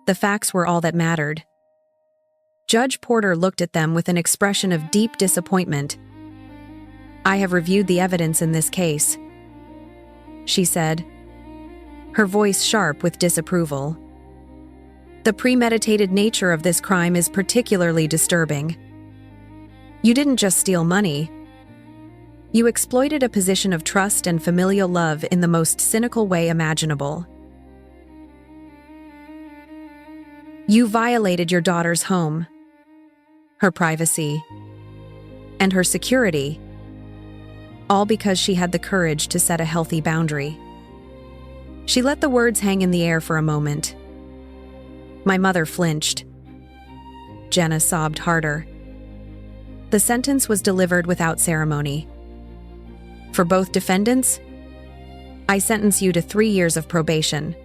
The facts were all that mattered. Judge Porter looked at them with an expression of deep disappointment. "I have reviewed the evidence in this case," she said, her voice sharp with disapproval. "The premeditated nature of this crime is particularly disturbing. You didn't just steal money. You exploited a position of trust and familial love in the most cynical way imaginable. You violated your daughter's home, her privacy, and her security, all because she had the courage to set a healthy boundary." She let the words hang in the air for a moment. My mother flinched. Jenna sobbed harder. The sentence was delivered without ceremony. "For both defendants, I sentence you to 3 years of probation.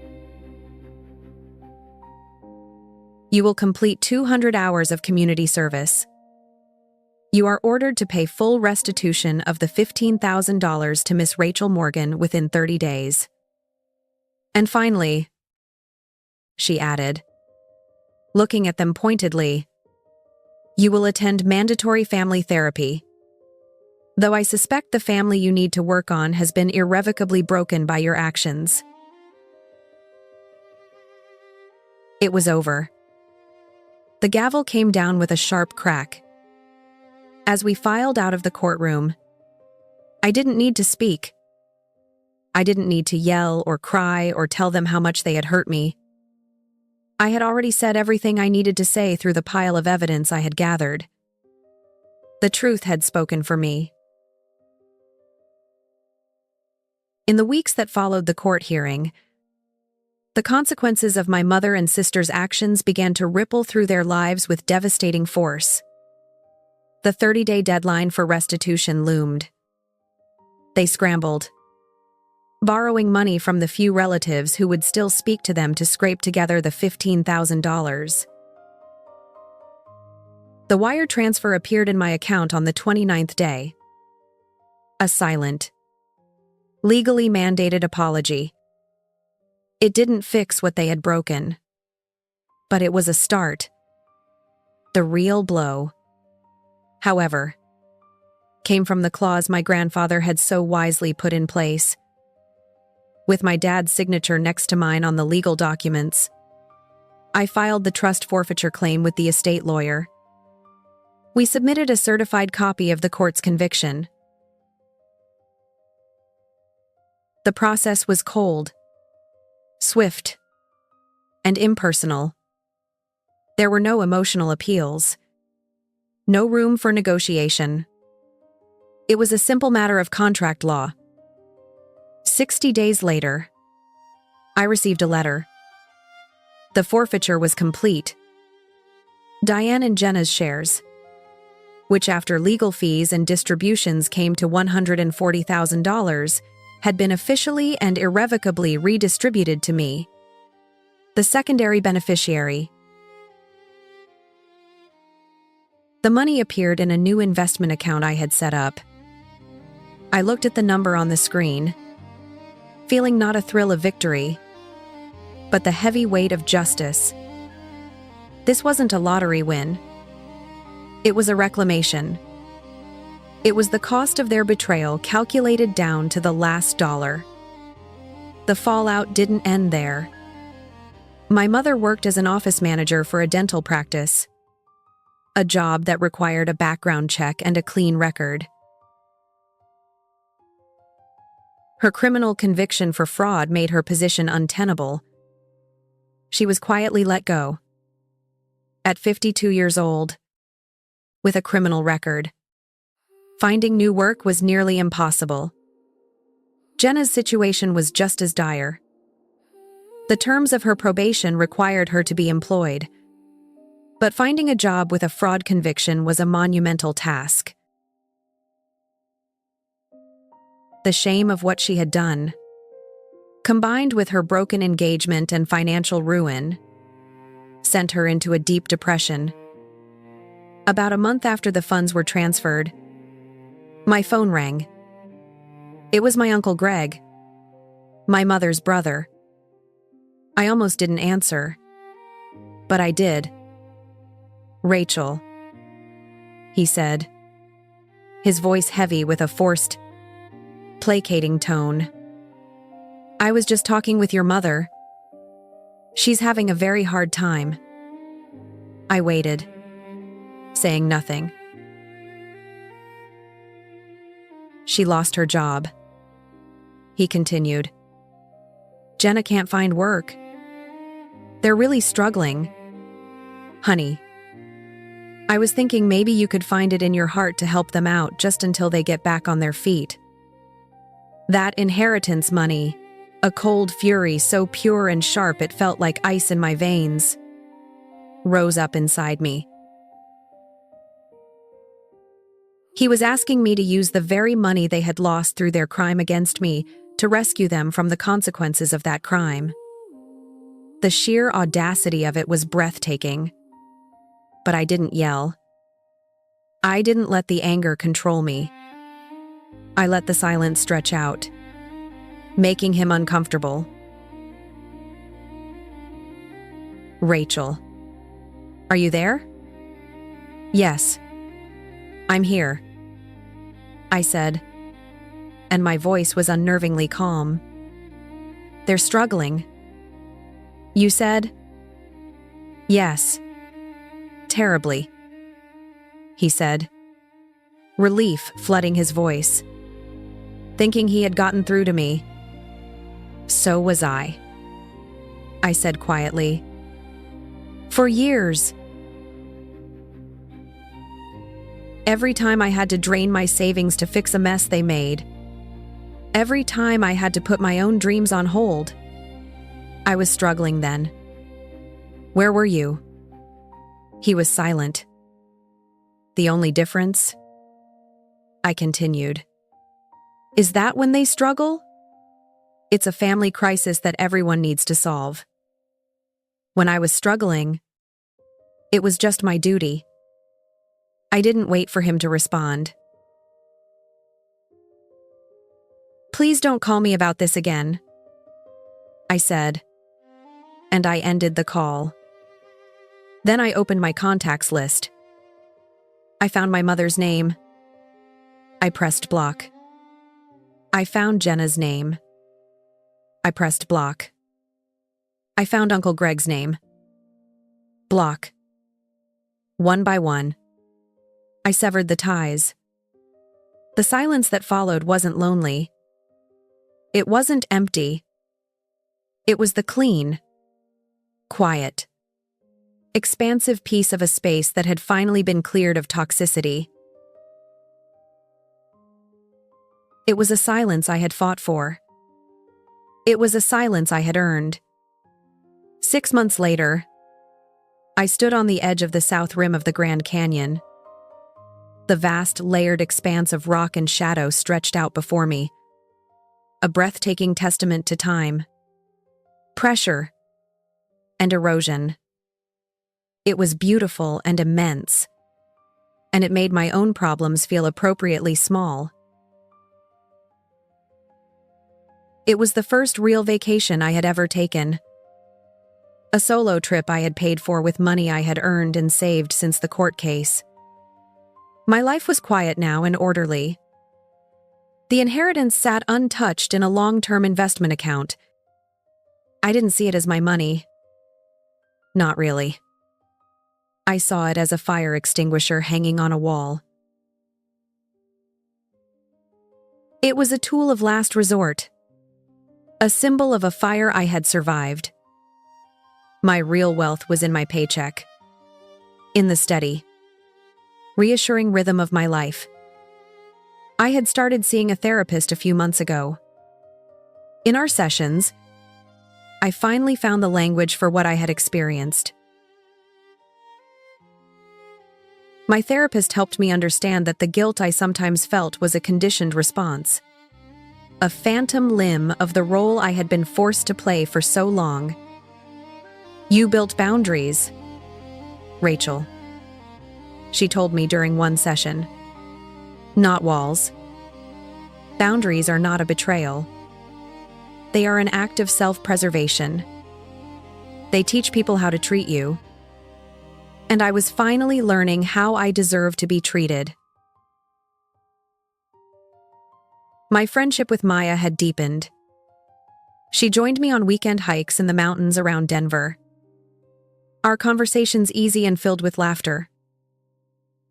You will complete 200 hours of community service. You are ordered to pay full restitution of the $15,000 to Miss Rachel Morgan within 30 days. And finally," she added, looking at them pointedly, "you will attend mandatory family therapy. Though I suspect the family you need to work on has been irrevocably broken by your actions." It was over. The gavel came down with a sharp crack. As we filed out of the courtroom, I didn't need to speak. I didn't need to yell or cry or tell them how much they had hurt me. I had already said everything I needed to say through the pile of evidence I had gathered. The truth had spoken for me. In the weeks that followed the court hearing, the consequences of my mother and sister's actions began to ripple through their lives with devastating force. The 30-day deadline for restitution loomed. They scrambled, borrowing money from the few relatives who would still speak to them to scrape together the $15,000. The wire transfer appeared in my account on the 29th day. A silent, legally mandated apology. It didn't fix what they had broken, but it was a start. The real blow, however, came from the clause my grandfather had so wisely put in place. With my dad's signature next to mine on the legal documents, I filed the trust forfeiture claim with the estate lawyer. We submitted a certified copy of the court's conviction. The process was cold, swift, and impersonal. There were no emotional appeals, no room for negotiation. It was a simple matter of contract law. 60 days later, I received a letter. The forfeiture was complete. Diane and Jenna's shares, which after legal fees and distributions came to $140,000, had been officially and irrevocably redistributed to me, the secondary beneficiary. The money appeared in a new investment account I had set up. I looked at the number on the screen, feeling not a thrill of victory, but the heavy weight of justice. This wasn't a lottery win. It was a reclamation. It was the cost of their betrayal calculated down to the last dollar. The fallout didn't end there. My mother worked as an office manager for a dental practice, a job that required a background check and a clean record. Her criminal conviction for fraud made her position untenable. She was quietly let go. At 52 years old, with a criminal record, finding new work was nearly impossible. Jenna's situation was just as dire. The terms of her probation required her to be employed, but finding a job with a fraud conviction was a monumental task. The shame of what she had done, combined with her broken engagement and financial ruin, sent her into a deep depression. About a month after the funds were transferred, my phone rang. It was my Uncle Greg, my mother's brother. I almost didn't answer, but I did. "Rachel," he said, his voice heavy with a forced, placating tone. "I was just talking with your mother. She's having a very hard time." I waited, saying nothing. "She lost her job," he continued. "Jenna can't find work. They're really struggling. Honey, I was thinking maybe you could find it in your heart to help them out just until they get back on their feet. That inheritance money, a cold fury so pure and sharp it felt like ice in my veins, rose up inside me. He was asking me to use the very money they had lost through their crime against me to rescue them from the consequences of that crime. The sheer audacity of it was breathtaking. But I didn't yell. I didn't let the anger control me. I let the silence stretch out, making him uncomfortable. "Rachel, are you there?" "Yes, I'm here," I said, and my voice was unnervingly calm. "They're struggling. You said?" "Yes. Terribly," he said, relief flooding his voice. Thinking he had gotten through to me. "So was I," I said quietly. "For years. Every time I had to drain my savings to fix a mess they made. Every time I had to put my own dreams on hold. I was struggling then. Where were you?" He was silent. "The only difference?" I continued. "Is that when they struggle? It's a family crisis that everyone needs to solve. When I was struggling, it was just my duty." I didn't wait for him to respond. "Please don't call me about this again," I said, and I ended the call. Then I opened my contacts list. I found my mother's name. I pressed block. I found Jenna's name. I pressed block. I found Uncle Greg's name. Block. One by one, I severed the ties. The silence that followed wasn't lonely. It wasn't empty. It was the clean, quiet, expansive piece of a space that had finally been cleared of toxicity. It was a silence I had fought for. It was a silence I had earned. 6 months later, I stood on the edge of the south rim of the Grand Canyon. The vast, layered expanse of rock and shadow stretched out before me. A breathtaking testament to time, pressure, and erosion. It was beautiful and immense, and it made my own problems feel appropriately small. It was the first real vacation I had ever taken. A solo trip I had paid for with money I had earned and saved since the court case. My life was quiet now and orderly. The inheritance sat untouched in a long-term investment account. I didn't see it as my money. Not really. I saw it as a fire extinguisher hanging on a wall. It was a tool of last resort, a symbol of a fire I had survived. My real wealth was in my paycheck, in the steady, reassuring rhythm of my life. I had started seeing a therapist a few months ago. In our sessions, I finally found the language for what I had experienced. My therapist helped me understand that the guilt I sometimes felt was a conditioned response, a phantom limb of the role I had been forced to play for so long. You built boundaries, Rachel, she told me during one session. Not walls. Boundaries are not a betrayal. They are an act of self-preservation. They teach people how to treat you. And I was finally learning how I deserve to be treated. My friendship with Maya had deepened. She joined me on weekend hikes in the mountains around Denver. Our conversations easy and filled with laughter.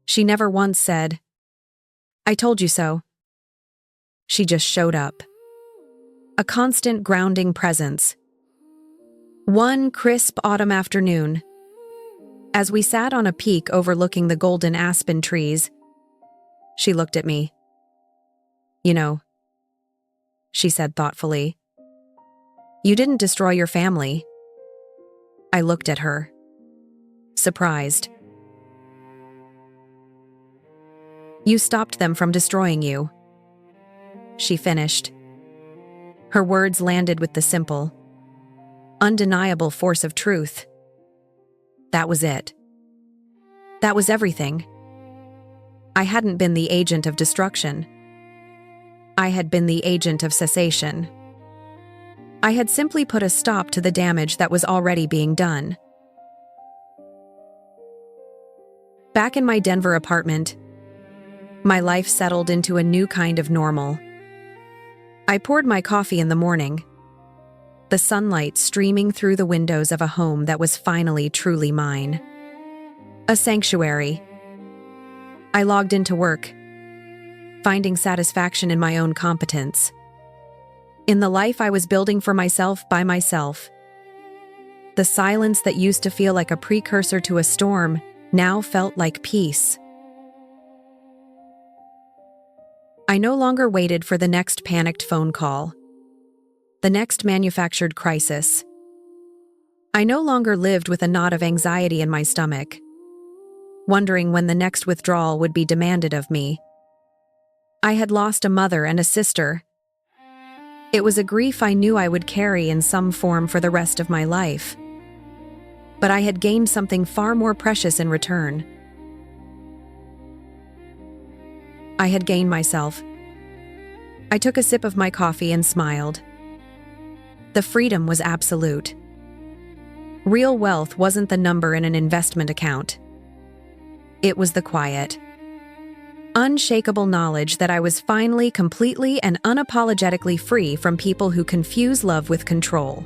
She never once said, "I told you so." She just showed up. A constant grounding presence. One crisp autumn afternoon, as we sat on a peak overlooking the golden aspen trees, she looked at me. "You know," she said thoughtfully, "you didn't destroy your family." I looked at her, surprised. "You stopped them from destroying you," she finished. Her words landed with the simple, undeniable force of truth. That was it. That was everything. I hadn't been the agent of destruction. I had been the agent of cessation. I had simply put a stop to the damage that was already being done. Back in my Denver apartment, my life settled into a new kind of normal. I poured my coffee in the morning, the sunlight streaming through the windows of a home that was finally truly mine. A sanctuary. I logged into work, finding satisfaction in my own competence, in the life I was building for myself by myself. The silence that used to feel like a precursor to a storm now felt like peace. I no longer waited for the next panicked phone call, the next manufactured crisis. I no longer lived with a knot of anxiety in my stomach, wondering when the next withdrawal would be demanded of me. I had lost a mother and a sister. It was a grief I knew I would carry in some form for the rest of my life. But I had gained something far more precious in return. I had gained myself. I took a sip of my coffee and smiled. The freedom was absolute. Real wealth wasn't the number in an investment account. It was the quiet, unshakable knowledge that I was finally completely and unapologetically free from people who confuse love with control.